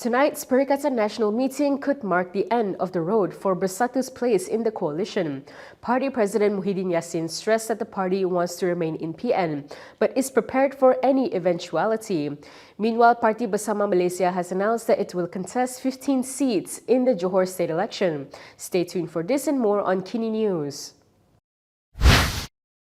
Tonight's Perikatan Nasional meeting could mark the end of the road for Bersatu's place in the coalition. Party President Muhyiddin Yassin stressed that the party wants to remain in PN, but is prepared for any eventuality. Meanwhile, Parti Bersama Malaysia has announced that it will contest 15 seats in the Johor state election. Stay tuned for this and more on KiniNews.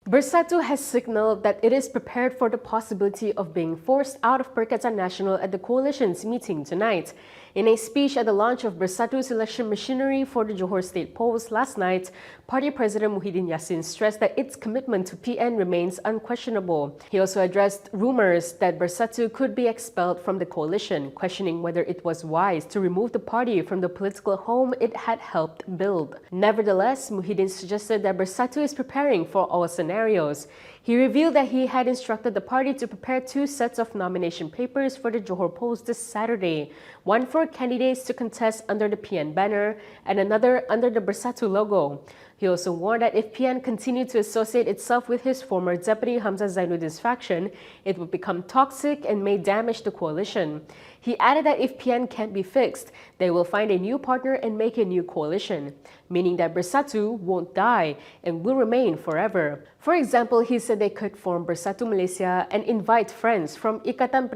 Bersatu has signaled that it is prepared for the possibility of being forced out of Perikatan Nasional at the coalition's meeting tonight. In a speech at the launch of Bersatu's election machinery for the Johor state polls last night, Party President Muhyiddin Yassin stressed that its commitment to PN remains unquestionable. He also addressed rumors that Bersatu could be expelled from the coalition, questioning whether it was wise to remove the party from the political home it had helped build. Nevertheless, Muhyiddin suggested that Bersatu is preparing for all scenarios. He revealed that he had instructed the party to prepare 2 sets of nomination papers for the Johor polls this Saturday, one for candidates to contest under the PN banner and another under the Bersatu logo. He also warned that if PN continued to associate itself with his former deputy Hamzah Zainudin's faction, it would become toxic and may damage the coalition. He added that if PN can't be fixed, they will find a new partner and make a new coalition, meaning that Bersatu won't die and will remain forever. For example, he said they could form Bersatu Malaysia and invite friends from Perikatan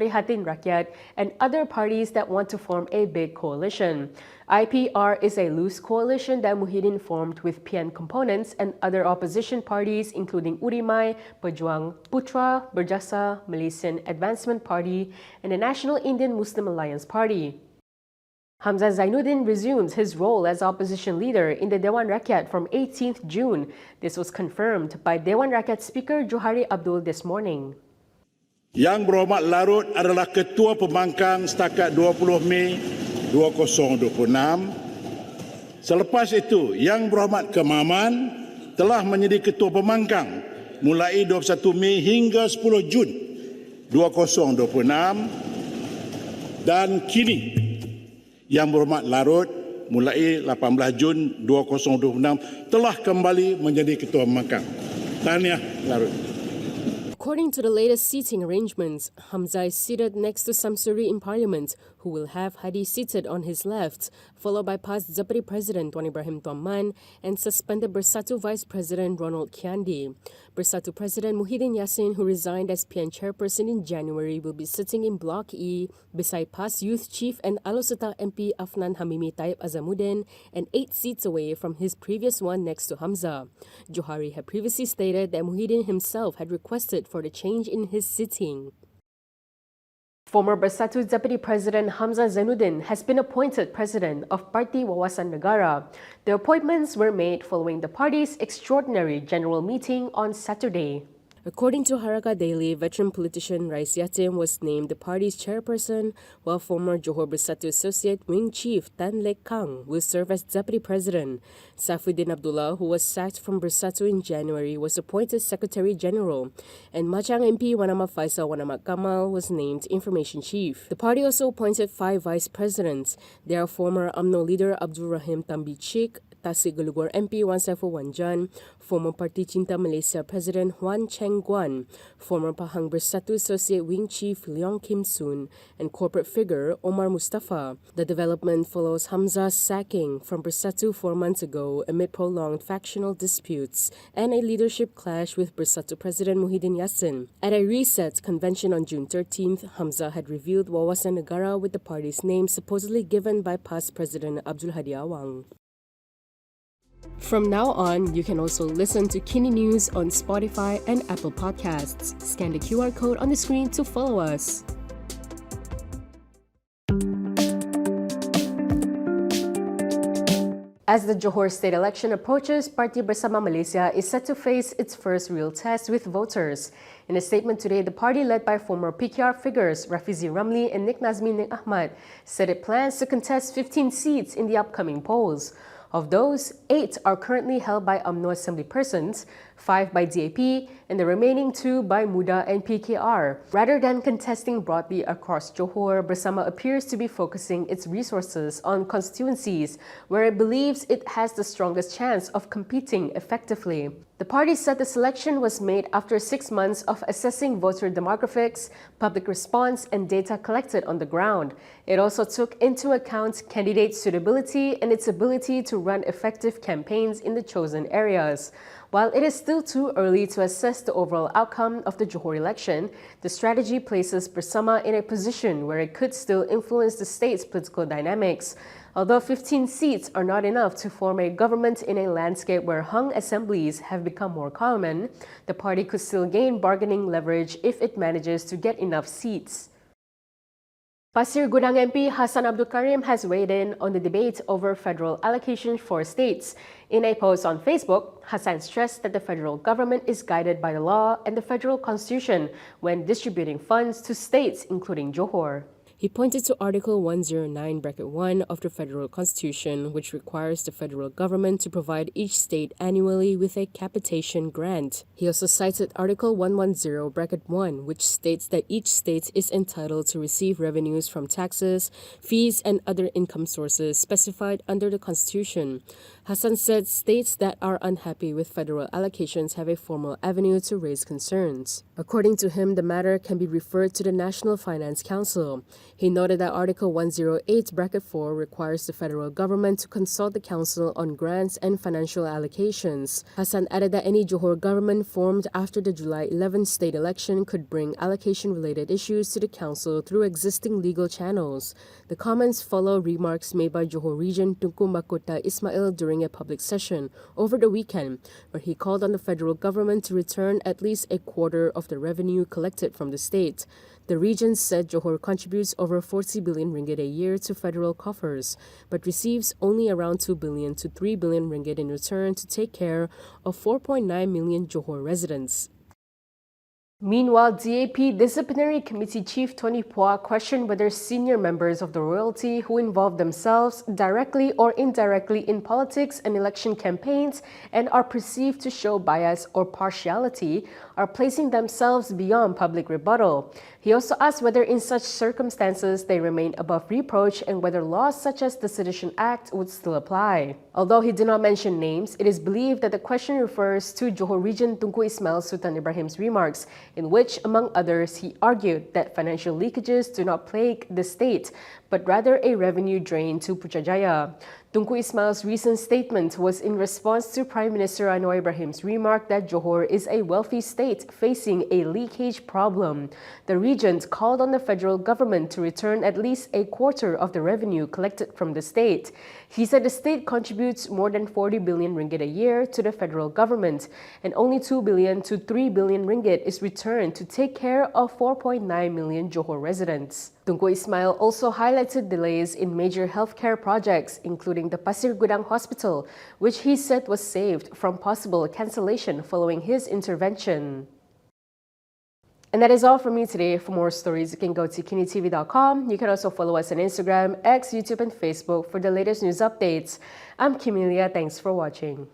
Rakyat and other parties that want to form a big coalition. IPR is a loose coalition that Muhyiddin formed with PN components and other opposition parties including Urimai, Pejuang Putra, Berjasa, Malaysian Advancement Party, and the National Indian Muslim Alliance Party. Hamzah Zainudin resumes his role as opposition leader in the Dewan Rakyat from 18th June. This was confirmed by Dewan Rakyat Speaker Johari Abdul this morning. Yang Berhormat Larut adalah Ketua Pembangkang setakat 20 Mei 2026. Selepas itu, Yang Berhormat Kemaman telah menjadi Ketua Pembangkang mulai 21 Mei hingga 10 Jun 2026 dan kini Yang Berhormat Larut mulai 18 Jun 2026 telah kembali menjadi Ketua Pembangkang. Tahniah Larut. According to the latest seating arrangements, Hamzah is seated next to Samsuri in Parliament, who will have Hadi seated on his left, followed by past Deputy President Tuan Ibrahim Tuan Man and suspended Bersatu Vice President Ronald Kiandi. Bersatu President Muhyiddin Yassin, who resigned as PN chairperson in January, will be sitting in Block E beside past Youth Chief and Alor MP Afnan Hamimi Taib Azamuddin and 8 seats away from his previous one next to Hamzah. Johari had previously stated that Muhyiddin himself had requested for the change in his sitting. Former Bersatu Deputy President Hamzah Zainudin has been appointed President of Parti Wawasan Negara. The appointments were made following the party's extraordinary general meeting on Saturday. According to Haraka Daily, veteran politician Rais Yatim was named the party's chairperson, while former Johor Bersatu Associate Wing Chief Tan Lek Kang will serve as deputy president. Saifuddin Abdullah, who was sacked from Bersatu in January, was appointed Secretary General, and Machang MP Wanama Faisal Wanama Kamal was named information chief. The party also appointed 5 vice presidents. They are former UMNO leader Abdul Rahim Tambi Chik, Tasik Gelugor MP Wan Saiful Wanjan, former Parti Cinta Malaysia President Huan Cheng Guan, former Pahang Bersatu Associate Wing Chief Leong Kim Soon, and corporate figure Omar Mustafa. The development follows Hamzah's sacking from Bersatu 4 months ago amid prolonged factional disputes and a leadership clash with Bersatu President Muhyiddin Yassin. At a reset convention on June 13th, Hamzah had revealed Wawasan Negara with the party's name supposedly given by past President Abdul Hadi Awang. From now on, you can also listen to KiniNews on Spotify and Apple Podcasts. Scan the QR code on the screen to follow us. As the Johor state election approaches, Parti Bersama Malaysia is set to face its first real test with voters. In a statement today, the party led by former PKR figures Rafizi Ramli and Nik Nazmi Nik Ahmad said it plans to contest 15 seats in the upcoming polls. Of those, 8 are currently held by UMNO Assembly persons, 5 by DAP, and the remaining 2 by MUDA and PKR. Rather than contesting broadly across Johor, Bersama appears to be focusing its resources on constituencies where it believes it has the strongest chance of competing effectively. The party said the selection was made after 6 months of assessing voter demographics, public response, and data collected on the ground. It also took into account candidate suitability and its ability to run effective campaigns in the chosen areas. While it is still too early to assess the overall outcome of the Johor election, the strategy places Bersama in a position where it could still influence the state's political dynamics. Although 15 seats are not enough to form a government in a landscape where hung assemblies have become more common, the party could still gain bargaining leverage if it manages to get enough seats. Pasir Gudang MP Hassan Abdul Karim has weighed in on the debate over federal allocation for states. In a post on Facebook, Hassan stressed that the federal government is guided by the law and the federal constitution when distributing funds to states, including Johor. He pointed to Article 109(1) of the Federal Constitution, which requires the federal government to provide each state annually with a capitation grant. He also cited Article 110(1), which states that each state is entitled to receive revenues from taxes, fees, and other income sources specified under the Constitution. Hassan said states that are unhappy with federal allocations have a formal avenue to raise concerns. According to him, the matter can be referred to the National Finance Council. He noted that Article 108(4) requires the federal government to consult the council on grants and financial allocations. Hassan added that any Johor government formed after the July 11 state election could bring allocation-related issues to the council through existing legal channels. The comments follow remarks made by Johor Region Tunku Mahkota Ismail during a public session over the weekend, where he called on the federal government to return at least a quarter of the revenue collected from the state. The region said Johor contributes over 40 billion ringgit a year to federal coffers, but receives only around 2 billion to 3 billion ringgit in return to take care of 4.9 million Johor residents. Meanwhile, DAP Disciplinary Committee Chief Tony Phua questioned whether senior members of the royalty who involve themselves directly or indirectly in politics and election campaigns and are perceived to show bias or partiality are placing themselves beyond public rebuttal. He also asked whether in such circumstances they remain above reproach and whether laws such as the Sedition Act would still apply. Although he did not mention names, it is believed that the question refers to Johor Region Tunku Ismail Sultan Ibrahim's remarks, in which, among others, he argued that financial leakages do not plague the state, but rather a revenue drain to Putrajaya. Tunku Ismail's recent statement was in response to Prime Minister Anwar Ibrahim's remark that Johor is a wealthy state facing a leakage problem. The regent called on the federal government to return at least a quarter of the revenue collected from the state. He said the state contributes more than 40 billion ringgit a year to the federal government, and only 2 billion to 3 billion ringgit is returned to take care of 4.9 million Johor residents. Tunku Ismail also highlighted delays in major healthcare projects, including the Pasir Gudang Hospital, which he said was saved from possible cancellation following his intervention. And that is all from me today. For more stories, you can go to KiniTv.com. You can also follow us on Instagram, X, YouTube, and Facebook for the latest news updates. I'm Kimilia. Thanks for watching.